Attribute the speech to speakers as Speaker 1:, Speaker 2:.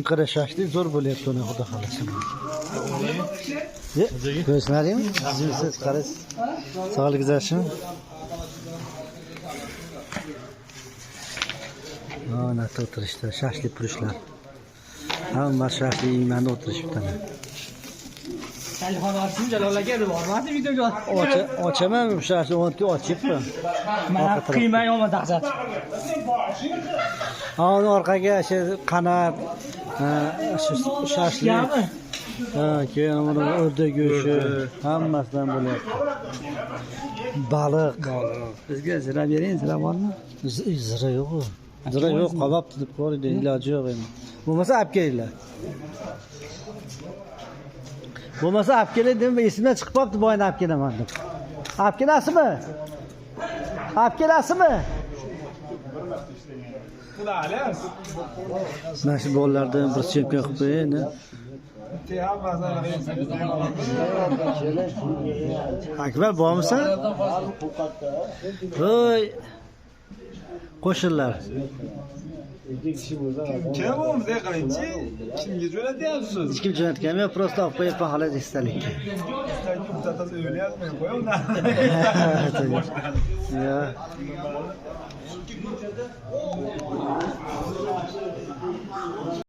Speaker 1: qarashashlik zo'r bo'lyapti uni xudo xolasa. Ko'rsalaring, siz qaraysiz. Sog'lik uchun. Ana o'tirishdi, shashlik purishlar. Hamma shashlik yeymanda o'tirishibdi.
Speaker 2: Telefon açsın Jalol aka bormadi videoga.
Speaker 1: Ochaman shashlik o'ntga ochyapman.
Speaker 2: Mana qiymay olma dahshat.
Speaker 1: Ana orqaga shu qanot, shu shashlik. Keyin mana o'rdak go'shti, hammasidan bo'lyapti. Baliq. Bizga zira bering, zira bormi? Zira yo'q. Zira yo'q, qolibdi deb qo'ydi, iloji yo'q endi. Bo'lmasa olib kelinglar. Bo'lmasa olib kelay deb esimdan chiqib qolibdi, boyni olib kelaman deb. Olib kelasizmi? Olib kelasizmi? Mana shu bolalardan bir chempion qilib qo'ying. Akbar bormisan? Voy. Qo'shinlar.
Speaker 3: Kim o'mizga qilinchi? Kimga jo'natyapsiz?
Speaker 1: Hech kim jo'natgan, men prosta olib qo'yapman xolos istalikka.
Speaker 3: Istalikka utatas o'ylayapman, qo'yinglar.
Speaker 1: Ya.